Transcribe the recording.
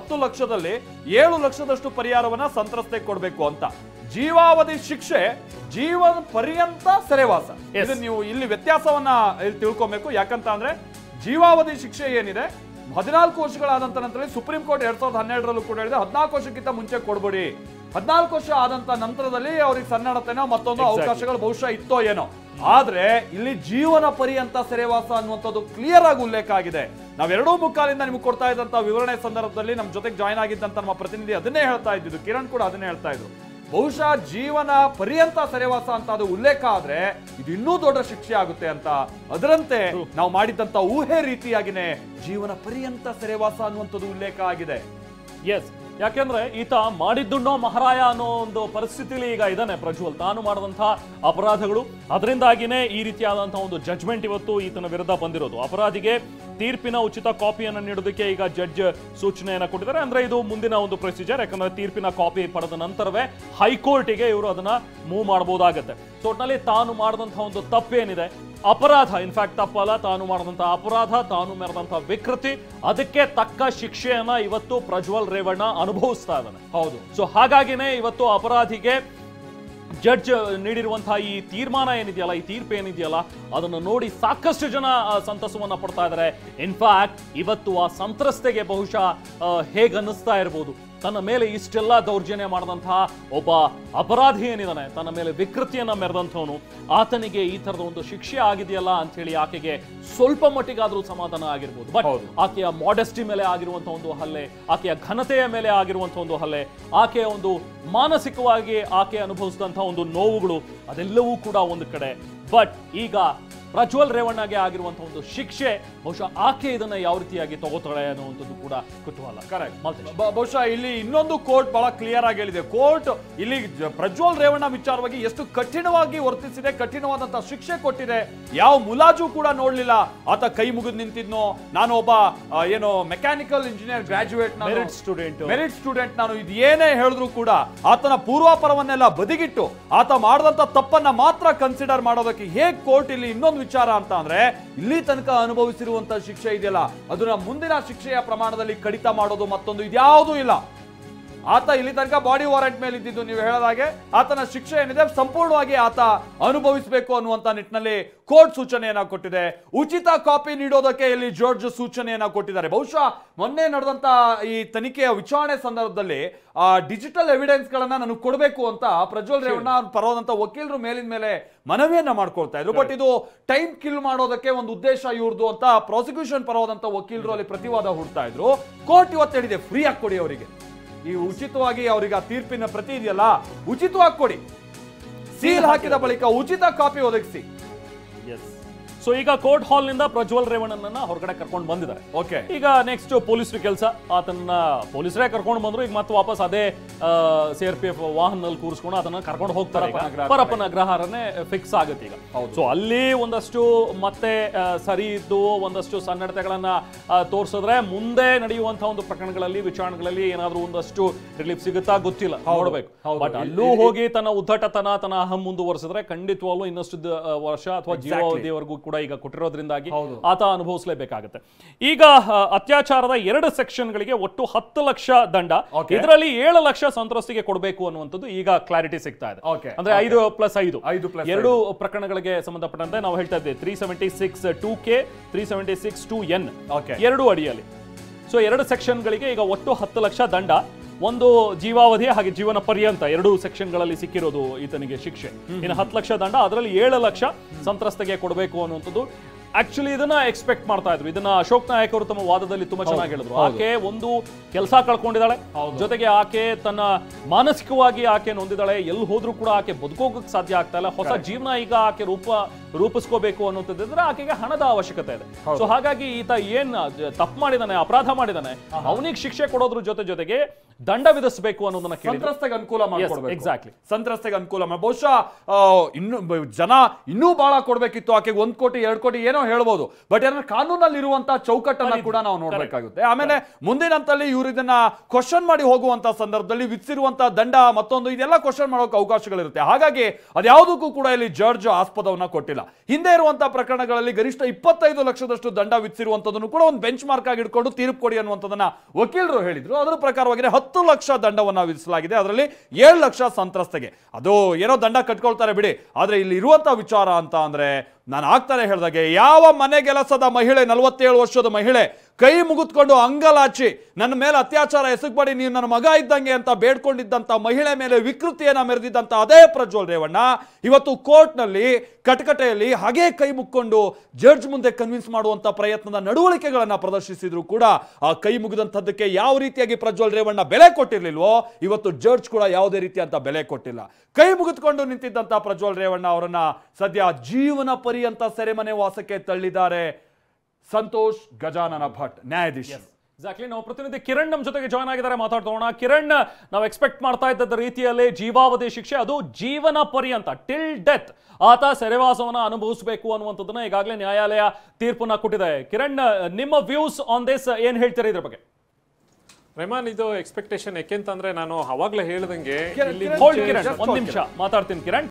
10 ಲಕ್ಷದಲ್ಲಿ 7 ಲಕ್ಷದಷ್ಟು ಪರಿಹಾರವನ್ನ ಸಂತ್ರಸ್ತೆಗೆ ಕೊಡಬೇಕು ಅಂತ. ಜೀವಾವಧಿ ಶಿಕ್ಷೆ ಜೀವನ ಪರ್ಯಂತ ಸೆರೆವಾಸ. ಇದು ನೀವು ಇಲ್ಲಿ ವ್ಯತ್ಯಾಸವನ್ನ ತಿಳ್ಕೊಬೇಕು. ಯಾಕಂತ ಅಂದ್ರೆ ಜೀವಾವಧಿ ಶಿಕ್ಷೆ ಏನಿದೆ 14 ವರ್ಷಗಳಾದಂತ ನಂತರ ಸುಪ್ರೀಂ ಕೋರ್ಟ್ 2012ರಲ್ಲೂ ಕೂಡ ಹೇಳಿದೆ 14 ವರ್ಷಕ್ಕಿಂತ ಮುಂಚೆ ಕೊಡ್ಬೇಡಿ. 14 ವರ್ಷ ಆದಂತ ನಂತರದಲ್ಲಿ ಅವ್ರಿಗೆ ಸನ್ನಡತೆನೋ ಮತ್ತೊಂದು ಅವಕಾಶಗಳು ಬಹುಶಃ ಇತ್ತೋ ಏನೋ. ಆದ್ರೆ ಇಲ್ಲಿ ಜೀವನ ಪರ್ಯಂತ ಸೆರೆವಾಸ ಅನ್ನುವಂಥದ್ದು ಕ್ಲಿಯರ್ ಆಗಿ ಉಲ್ಲೇಖ ಆಗಿದೆ. ನಾವೆರಡೂ ಮುಕ್ಕಾಲಿಂದ ನಿಮ್ಗೆ ಕೊಡ್ತಾ ಇದ್ದಂತ ವಿವರಣೆ ಸಂದರ್ಭದಲ್ಲಿ ನಮ್ಮ ಜೊತೆಗೆ ಜಾಯ್ನ್ ಆಗಿದ್ದಂತ ನಮ್ಮ ಪ್ರತಿನಿಧಿ ಅದನ್ನೇ ಹೇಳ್ತಾ ಇದ್ದಿದ್ದು, ಕಿರಣ್ ಕೂಡ ಅದನ್ನೇ ಹೇಳ್ತಾ ಇದ್ರು. ಬಹುಶಃ ಜೀವನ ಪರ್ಯಂತ ಸೆರೆವಾಸ ಅಂತ ಅದು ಉಲ್ಲೇಖ ಆದ್ರೆ ಇದು ಇನ್ನೂ ದೊಡ್ಡ ಶಿಕ್ಷೆ ಆಗುತ್ತೆ ಅಂತ. ಅದರಂತೆ ನಾವು ಮಾಡಿದಂತ ಊಹೆ ರೀತಿಯಾಗಿನೇ ಜೀವನ ಪರ್ಯಂತ ಸೆರೆವಾಸ ಅನ್ನುವಂಥದ್ದು ಉಲ್ಲೇಖ ಆಗಿದೆ. ಎಸ್, ಯಾಕೆಂದ್ರೆ ಈತ ಮಾಡಿದ್ದುಣ್ಣೋ ಮಹಾರಾಯ ಅನ್ನೋ ಒಂದು ಪರಿಸ್ಥಿತಿಲಿ ಈಗ ಇದ್ದಾನೆ ಪ್ರಜ್ವಲ್. ತಾನು ಮಾಡಿದಂತಹ ಅಪರಾಧಗಳು, ಅದರಿಂದಾಗಿನೇ ಈ ರೀತಿಯಾದಂತಹ ಒಂದು ಜಡ್ಜ್ಮೆಂಟ್ ಇವತ್ತು ಈತನ ವಿರುದ್ಧ ಬಂದಿರೋದು. ಅಪರಾಧಿಗೆ ತೀರ್ಪಿನ ಉಚಿತ ಕಾಪಿಯನ್ನು ನೀಡೋದಕ್ಕೆ ಈಗ ಜಡ್ಜ್ ಸೂಚನೆಯನ್ನು ಕೊಟ್ಟಿದ್ದಾರೆ. ಅಂದ್ರೆ ಇದು ಮುಂದಿನ ಒಂದು ಪ್ರೊಸೀಜರ್. ಯಾಕಂದ್ರೆ ತೀರ್ಪಿನ ಕಾಪಿ ಪಡೆದ ನಂತರವೇ ಹೈಕೋರ್ಟಿಗೆ ಇವರು ಅದನ್ನ ಮೂವ್ ಮಾಡಬಹುದಾಗತ್ತೆ. ಸೊ ಒಟ್ಟಿನಲ್ಲಿ ತಾನು ಮಾಡಿದಂತಹ ಒಂದು ತಪ್ಪೇನಿದೆ, ಅಪರಾಧ, ಇನ್ಫ್ಯಾಕ್ಟ್ ತಪ್ಪಲ್ಲ, ತಾನು ಮಾಡಿದಂತಹ ಅಪರಾಧ, ತಾನು ಮೆರೆದಂತಹ ವಿಕೃತಿ, ಅದಕ್ಕೆ ತಕ್ಕ ಶಿಕ್ಷೆಯನ್ನ ಇವತ್ತು ಪ್ರಜ್ವಲ್ ರೇವಣ್ಣ ಅನುಭವಿಸ್ತಾ ಇದ್ದಾನೆ. ಹೌದು. ಸೊ ಹಾಗಾಗಿನೇ ಇವತ್ತು ಅಪರಾಧಿಗೆ ಜಡ್ಜ್ ನೀಡಿರುವಂತಹ ಈ ತೀರ್ಮಾನ ಏನಿದೆಯಲ್ಲ, ಈ ತೀರ್ಪು ಏನಿದೆಯಲ್ಲ, ಅದನ್ನು ನೋಡಿ ಸಾಕಷ್ಟು ಜನ ಸಂತಸವನ್ನ ಪಡ್ತಾ ಇದ್ದಾರೆ. ಇನ್ಫ್ಯಾಕ್ಟ್ ಇವತ್ತು ಆ ಸಂತ್ರಸ್ತೆಗೆ ಬಹುಶಃ ಹೇಗನ್ನಿಸ್ತಾ ಇರ್ಬೋದು, ತನ್ನ ಮೇಲೆ ಇಷ್ಟೆಲ್ಲ ದೌರ್ಜನ್ಯ ಮಾಡಿದಂತಹ ಒಬ್ಬ ಅಪರಾಧಿ ಏನಿದಾನೆ, ತನ್ನ ಮೇಲೆ ವಿಕೃತಿಯನ್ನ ಮೆರೆದಂಥವನು, ಆತನಿಗೆ ಈ ತರದ ಒಂದು ಶಿಕ್ಷೆ ಆಗಿದೆಯಲ್ಲ ಅಂತ ಹೇಳಿ ಆಕೆಗೆ ಸ್ವಲ್ಪ ಮಟ್ಟಿಗಾದ್ರೂ ಸಮಾಧಾನ ಆಗಿರ್ಬೋದು. ಬಟ್ ಆಕೆಯ ಮಾಡೆಸ್ಟಿ ಮೇಲೆ ಆಗಿರುವಂತಹ ಒಂದು ಹಲ್ಲೆ, ಆಕೆಯ ಘನತೆಯ ಮೇಲೆ ಆಗಿರುವಂತಹ ಒಂದು ಹಲ್ಲೆ, ಆಕೆಯ ಒಂದು ಮಾನಸಿಕವಾಗಿ ಆಕೆ ಅನುಭವಿಸಿದಂತಹ ಒಂದು ನೋವುಗಳು, ಅದೆಲ್ಲವೂ ಕೂಡ ಒಂದು ಕಡೆ. ಬಟ್ ಈಗ ಪ್ರಜ್ವಲ್ ರೇವಣ್ಣಗೆ ಆಗಿರುವಂತಹ ಒಂದು ಶಿಕ್ಷೆ ಬಹುಶಃ ಆಕೆ ಇದನ್ನ ಯಾವ ರೀತಿಯಾಗಿ ತಗೋತಾಳೆ ಅನ್ನುವಂಥದ್ದು ಕೂಡ ಕುತೂಹಲ. ಕರೆಕ್ಟ್. ಬಹುಶಃ ಇಲ್ಲಿ ಇನ್ನೊಂದು ಕೋರ್ಟ್ ಬಹಳ ಕ್ಲಿಯರ್ ಆಗಿ ಹೇಳಿದೆ. ಕೋರ್ಟ್ ಇಲ್ಲಿ ಪ್ರಜ್ವಲ್ ರೇವಣ್ಣ ವಿಚಾರವಾಗಿ ಎಷ್ಟು ಕಠಿಣವಾಗಿ ವರ್ತಿಸಿದೆ, ಕಠಿಣವಾದಂತಹ ಶಿಕ್ಷೆ ಕೊಟ್ಟಿದೆ. ಯಾವ ಮುಲಾಜು ಕೂಡ ನೋಡ್ಲಿಲ್ಲ. ಆತ ಕೈ ಮುಗಿದು ನಿಂತಿದ್ನೋ, ನಾನು ಒಬ್ಬ ಏನೋ mechanical engineer graduate, merit student ನಾನು, ಇದು ಏನೇ ಹೇಳಿದ್ರು ಕೂಡ ಆತನ ಪೂರ್ವಾಪರವನ್ನೆಲ್ಲ ಬದಿಗಿಟ್ಟು ಆತ ಮಾಡಿದಂತ ತಪ್ಪನ್ನ ಮಾತ್ರ ಕನ್ಸಿಡರ್ ಮಾಡೋದಕ್ಕೆ ಹೇಗೆ ಕೋರ್ಟ್ ಇಲ್ಲಿ ಇನ್ನೊಂದು ವಿಚಾರ ಅಂತ ಅಂದ್ರೆ, ಇಲ್ಲಿ ತನಕ ಅನುಭವಿಸಿರುವಂತಹ ಶಿಕ್ಷೆ ಇದೆಯಲ್ಲ ಅದನ್ನ ಮುಂದಿನ ಶಿಕ್ಷೆಯ ಪ್ರಮಾಣದಲ್ಲಿ ಕಡಿತ ಮಾಡೋದು ಮತ್ತೊಂದು ಇದ್ಯಾವುದೂ ಇಲ್ಲ. ಆತ ಇಲ್ಲಿ ತನಕ ಬಾಡಿ ವಾರೆಂಟ್ ಮೇಲೆ ಇದ್ದಿದ್ದು, ನೀವು ಹೇಳದಾಗೆ ಆತನ ಶಿಕ್ಷೆ ಏನಿದೆ ಸಂಪೂರ್ಣವಾಗಿ ಆತ ಅನುಭವಿಸಬೇಕು ಅನ್ನುವಂತ ನಿಟ್ಟಿನಲ್ಲಿ ಕೋರ್ಟ್ ಸೂಚನೆಯನ್ನ ಕೊಟ್ಟಿದೆ. ಉಚಿತ ಕಾಪಿ ನೀಡೋದಕ್ಕೆ ಇಲ್ಲಿ ಜಡ್ಜ್ ಸೂಚನೆಯನ್ನ ಕೊಟ್ಟಿದ್ದಾರೆ. ಬಹುಶಃ ಮೊನ್ನೆ ನಡೆದಂತ ಈ ತನಿಖೆಯ ವಿಚಾರಣೆ ಸಂದರ್ಭದಲ್ಲಿ ಡಿಜಿಟಲ್ ಎವಿಡೆನ್ಸ್ ಗಳನ್ನ ನನಗೆ ಕೊಡಬೇಕು ಅಂತ ಪ್ರಜ್ವಲ್ ರೇವಣ್ಣ ಪರವಾದಂತ ವಕೀಲರು ಮೇಲಿನ ಮೇಲೆ ಮನವಿಯನ್ನ ಮಾಡ್ಕೊಳ್ತಾ ಇದ್ರು. ಬಟ್ ಇದು ಟೈಮ್ ಕಿಲ್ ಮಾಡೋದಕ್ಕೆ ಒಂದು ಉದ್ದೇಶ ಇವ್ರದ್ದು ಅಂತ ಪ್ರಾಸಿಕ್ಯೂಷನ್ ಪರವಾದಂತ ವಕೀಲರು ಅಲ್ಲಿ ಪ್ರತಿವಾದ ಹೂಡ್ತಾ ಇದ್ರು. ಕೋರ್ಟ್ ಇವತ್ತು ಹೇಳಿದೆ ಫ್ರೀ ಆಗಿ ಕೊಡಿ ಅವರಿಗೆ, ಈ ಉಚಿತವಾಗಿ ಅವರಿಗೆ ಆ ತೀರ್ಪಿನ ಪ್ರತಿ ಇದೆಯಲ್ಲ ಉಚಿತವಾಗಿ ಕೊಡಿ, ಸೀಲ್ ಹಾಕಿದ ಬಳಿಕ ಉಚಿತ ಕಾಪಿ ಒದಗಿಸಿ. ಸೊ ಈಗ ಕೋರ್ಟ್ ಹಾಲ್ ನಿಂದ ಪ್ರಜ್ವಲ್ ರೇವಣ್ಣನನ್ನ ಹೊರಗಡೆ ಕರ್ಕೊಂಡು ಬಂದಿದ್ದಾರೆ. ಓಕೆ, ಈಗ ನೆಕ್ಸ್ಟ್ ಪೊಲೀಸರ ಕೆಲಸ, ಆತನ ಪೊಲೀಸರೇ ಕರ್ಕೊಂಡು ಬಂದ್ರು. ಈಗ ಮತ್ತೆ ವಾಪಸ್ ಅದೇ CRPF ವಾಹನದಲ್ಲಿ ಕೂರಿಸ್ಕೊಂಡು ಅದನ್ನ ಕರ್ಕೊಂಡು ಹೋಗ್ತಾರೆ. ಪರಪ್ಪನ ಅಗ್ರಹಾರನೇ ಫಿಕ್ಸ್ ಆಗುತ್ತೆ ಈಗ. ಸೊ ಅಲ್ಲಿ ಒಂದಷ್ಟು ಮತ್ತೆ ಸರಿ ಇದ್ದು ಒಂದಷ್ಟು ಸನ್ನಡತೆಗಳನ್ನ ತೋರಿಸಿದ್ರೆ ಮುಂದೆ ನಡೆಯುವಂತಹ ಒಂದು ಪ್ರಕರಣಗಳಲ್ಲಿ, ವಿಚಾರಣೆಗಳಲ್ಲಿ ಏನಾದ್ರೂ ಒಂದಷ್ಟು ರಿಲೀಫ್ ಸಿಗುತ್ತಾ ಗೊತ್ತಿಲ್ಲ, ನೋಡ್ಬೇಕು. ಬಟ್ ಅಲ್ಲೂ ಹೋಗಿ ತನ್ನ ಉದ್ದಟತನ, ತನ್ನ ಅಹಂ ಮುಂದುವರಿಸಿದ್ರೆ ಖಂಡಿತವಾಗ್ಲೂ ಇನ್ನಷ್ಟು ವರ್ಷ ಅಥವಾ ಜೀವಾವಧಿಯವರೆಗೂ ಕೂಡ ಈಗ ಕೊಟ್ಟಿರೋದ್ರಿಂದಾಗಿ ಆತ ಅನುಭವಿಸಲೇಬೇಕಾಗುತ್ತೆ. ಈಗ ಅತ್ಯಾಚಾರದ 2 ಸೆಕ್ಷನ್ಗಳಿಗೆ ಒಟ್ಟು 10 ಲಕ್ಷ ದಂಡ, ಇದರಲ್ಲಿ 7 ಲಕ್ಷ ಸಂತ್ರಸ್ತಿಗೆ ಕೊಡಬೇಕು ಅನ್ನುವಂಥದ್ದು ಈಗ ಕ್ಲಾರಿಟಿ ಸಿಗ್ತಾ ಇದೆ. ಅಂದ್ರೆ 5+5 ಎರಡು ಪ್ರಕರಣಗಳಿಗೆ ಸಂಬಂಧಪಟ್ಟಂತೆ ನಾವು ಹೇಳ್ತಾ ಇದ್ದೇವೆ 376(2K), 376(2N) ಎರಡು ಅಡಿಯಲ್ಲಿ. ಸೊ 2 ಸೆಕ್ಷನ್ಗಳಿಗೆ ಈಗ ಒಟ್ಟು 10 ಲಕ್ಷ ದಂಡ, ಒಂದು ಜೀವಾವಧಿ ಹಾಗೆ ಜೀವನ ಪರ್ಯಂತ 2 ಸೆಕ್ಷನ್ಗಳಲ್ಲಿ ಸಿಕ್ಕಿರೋದು ಈತನಿಗೆ ಶಿಕ್ಷೆ. ಇನ್ನು 10 ಲಕ್ಷ ದಂಡ, ಅದರಲ್ಲಿ 7 ಲಕ್ಷ ಸಂತ್ರಸ್ತೆಗೆ ಕೊಡಬೇಕು ಅನ್ನುವಂಥದ್ದು. ಆಕ್ಚುಲಿ ಇದನ್ನ ಎಕ್ಸ್ಪೆಕ್ಟ್ ಮಾಡ್ತಾ ಇದ್ರು. ಇದನ್ನ ಅಶೋಕ್ ನಾಯಕ್ ಅವರು ತಮ್ಮ ವಾದದಲ್ಲಿ ತುಂಬಾ ಚೆನ್ನಾಗಿ ಹೇಳಿದ್ರು. ಆಕೆ ಒಂದು ಕೆಲಸ ಕಳ್ಕೊಂಡಿದ್ದಾಳೆ, ಜೊತೆಗೆ ಆಕೆ ತನ್ನ ಮಾನಸಿಕವಾಗಿ ಆಕೆ ನೊಂದಿದ್ದಾಳೆ. ಎಲ್ಲಿ ಹೋದ್ರೂ ಕೂಡ ಆಕೆ ಬದುಕೋಗಕ್ಕೆ ಸಾಧ್ಯ ಆಗ್ತಾ ಇಲ್ಲ. ಹೊಸ ಜೀವನ ಈಗ ಆಕೆ ರೂಪಿಸ್ಕೋಬೇಕು ಅನ್ನೋದಿದ್ರೆ ಆಕೆಗೆ ಹಣದ ಅವಶ್ಯಕತೆ ಇದೆ. ಸೊ ಹಾಗಾಗಿ ಈತ ಏನ್ ತಪ್ಪು ಮಾಡಿದಾನೆ, ಅಪರಾಧ ಮಾಡಿದಾನೆ, ಅವನಿಗೆ ಶಿಕ್ಷೆ ಕೊಡೋದ್ರ ಜೊತೆಗೆ ದಂಡ ವಿಧಿಸಬೇಕು ಅನ್ನೋದನ್ನ ಸಂತ್ರಸ್ತೆಗೆ ಅನುಕೂಲ ಮಾಡ್ಕೊಡ್ಬೇಕು. ಎಕ್ಸಾಕ್ಟ್ಲಿ, ಸಂತ್ರಸ್ತೆಗೆ ಅನುಕೂಲ ಬಹುಶಃ ಇನ್ನೂ ಜನ ಇನ್ನೂ ಬಹಳ ಕೊಡ್ಬೇಕಿತ್ತು. ಆಕೆಗೆ 1 ಕೋಟಿ 2 ಕೋಟಿ ಏನೋ ಹೇಳ್ಬೋದು, ಬಟ್ ಏನಾದ್ರೆ ಕಾನೂನಲ್ಲಿ ಇರುವಂತಹ ಚೌಕಟ್ಟನ್ನ ಕೂಡ ನಾವು ನೋಡ್ಬೇಕಾಗುತ್ತೆ. ಆಮೇಲೆ ಮುಂದಿನ ಹಂತದಲ್ಲಿ ಇವರು ಇದನ್ನ ಕ್ವಶನ್ ಮಾಡಿ ಹೋಗುವಂತ ಸಂದರ್ಭದಲ್ಲಿ ವಿಧಿಸಿರುವಂತಹ ದಂಡ ಮತ್ತೊಂದು ಇದೆಲ್ಲ ಕ್ವಶನ್ ಮಾಡೋಕೆ ಅವಕಾಶಗಳಿರುತ್ತೆ. ಹಾಗಾಗಿ ಅದ್ಯಾವುದಕ್ಕೂ ಕೂಡ ಇಲ್ಲಿ ಜಡ್ಜ್ ಆಸ್ಪದವನ್ನ ಕೊಟ್ಟಿಲ್ಲ. ಹಿಂದೆ ಇರುವಂತಹ ಪ್ರಕರಣಗಳಲ್ಲಿ ಗರಿಷ್ಠ 25 ಲಕ್ಷದಷ್ಟು ದಂಡ ವಿಧಿಸಿರುವಂತದನ್ನು ಕೂಡ ಒಂದು ಬೆಂಚ್ ಮಾರ್ಕ್ ಆಗಿ ಇಟ್ಕೊಂಡು ತೀರ್ಪು ಕೊಡಿ ಅನ್ನುವಂಥದ್ದನ್ನ ವಕೀಲರು ಹೇಳಿದ್ರು. ಅದರ ಪ್ರಕಾರವಾಗಿ 10 ಲಕ್ಷ ದಂಡವನ್ನ ವಿಧಿಸಲಾಗಿದೆ. ಅದರಲ್ಲಿ 7 ಲಕ್ಷ ಸಂತ್ರಸ್ತೆಗೆ. ಅದು ಏನೋ ದಂಡ ಕಟ್ಕೊಳ್ತಾರೆ ಬಿಡಿ, ಆದ್ರೆ ಇಲ್ಲಿ ಇರುವಂತಹ ವಿಚಾರ ಅಂತ ಅಂದ್ರೆ ನಾನು ಆಗ್ತಾನೆ ಹೇಳ್ದಾಗೆ ಯಾವ ಮನೆಗೆಲಸದ ಮಹಿಳೆ 47 ವರ್ಷದ ಮಹಿಳೆ ಕೈ ಮುಗಿದ್ಕೊಂಡು ಅಂಗಲಾಚಿ ನನ್ನ ಮೇಲೆ ಅತ್ಯಾಚಾರ ಎಸಗಬೇಡಿ, ನೀವು ನನ್ನ ಮಗ ಇದ್ದಂಗೆ ಅಂತ ಬೇಡ್ಕೊಂಡಿದ್ದಂತ ಮಹಿಳೆ ಮೇಲೆ ವಿಕೃತಿಯನ್ನ ಮೆರೆದಿದ್ದಂತ ಅದೇ ಪ್ರಜ್ವಲ್ ರೇವಣ್ಣ ಇವತ್ತು ಕೋರ್ಟ್ನಲ್ಲಿ ಕಟಕಟೆಯಲ್ಲಿ ಹಾಗೆ ಕೈ ಮುಕ್ಕೊಂಡು ಜಡ್ಜ್ ಮುಂದೆ ಕನ್ವಿನ್ಸ್ ಮಾಡುವಂತ ಪ್ರಯತ್ನದ ನಡವಳಿಕೆಗಳನ್ನ ಪ್ರದರ್ಶಿಸಿದ್ರು ಕೂಡ ಆ ಕೈ ಮುಗಿದಂಥದ್ದಕ್ಕೆ ಯಾವ ರೀತಿಯಾಗಿ ಪ್ರಜ್ವಲ್ ರೇವಣ್ಣ ಬೆಲೆ ಕೊಟ್ಟಿರ್ಲಿಲ್ವೋ ಇವತ್ತು ಜಡ್ಜ್ ಕೂಡ ಯಾವುದೇ ರೀತಿಯಂತ ಬೆಲೆ ಕೊಟ್ಟಿಲ್ಲ. ಕೈ ಮುಗಿದುಕೊಂಡು ನಿಂತಿದ್ದಂತ ಪ್ರಜ್ವಲ್ ರೇವಣ್ಣ ಅವರನ್ನ ಸದ್ಯ ಜೀವನ ಪರ್ಯಂತ ಸೆರೆಮನೆ ವಾಸಕ್ಕೆ ತಳ್ಳಿದ್ದಾರೆ ಸಂತೋಷ್ ಗಜಾನನ ಭಟ್ ನ್ಯಾಯಾಧೀಶರು. ಎಕ್ಸಾಕ್ಟ್ಲಿ. ನಾವು ಪ್ರತಿನಿಧಿ ಕಿರಣ್ ನಮ್ಮ ಜೊತೆಗೆ ಜಾಯ್ನ್ ಆಗಿದ್ದಾರೆ, ಮಾತಾಡ್ತೋಣ. ಕಿರಣ್, ನಾವು ಎಕ್ಸ್ಪೆಕ್ಟ್ ಮಾಡ್ತಾ ಇದ್ದ ರೀತಿಯಲ್ಲಿ ಜೀವಾವಧಿ ಶಿಕ್ಷೆ, ಅದು ಜೀವನ ಪರ್ಯಂತ ಟಿಲ್ ಡೆತ್ ಆತ ಸೆರೆವಾಸವನ್ನ ಅನುಭವಿಸಬೇಕು ಅನ್ನುವಂಥದ್ದನ್ನ ಈಗಾಗಲೇ ನ್ಯಾಯಾಲಯ ತೀರ್ಪನ್ನ ಕೊಟ್ಟಿದೆ. ಕಿರಣ್, ನಿಮ್ಮ ವ್ಯೂಸ್ ಆನ್ ದಿಸ್ ಏನ್ ಹೇಳ್ತೀರಾ ಇದ್ರ ಬಗ್ಗೆ? ರೆಹಮಾನ್, ಇದು ಎಕ್ಸ್ಪೆಕ್ಟೇಷನ್. ಯಾಕೆಂತಂದ್ರೆ ನಾನು ಅವಾಗ್ಲೇ ಹೇಳ್ದಂಗೆ ಒಂದ್ ನಿಮಿಷ ಮಾತಾಡ್ತೀನಿ ಕಿರಣ್.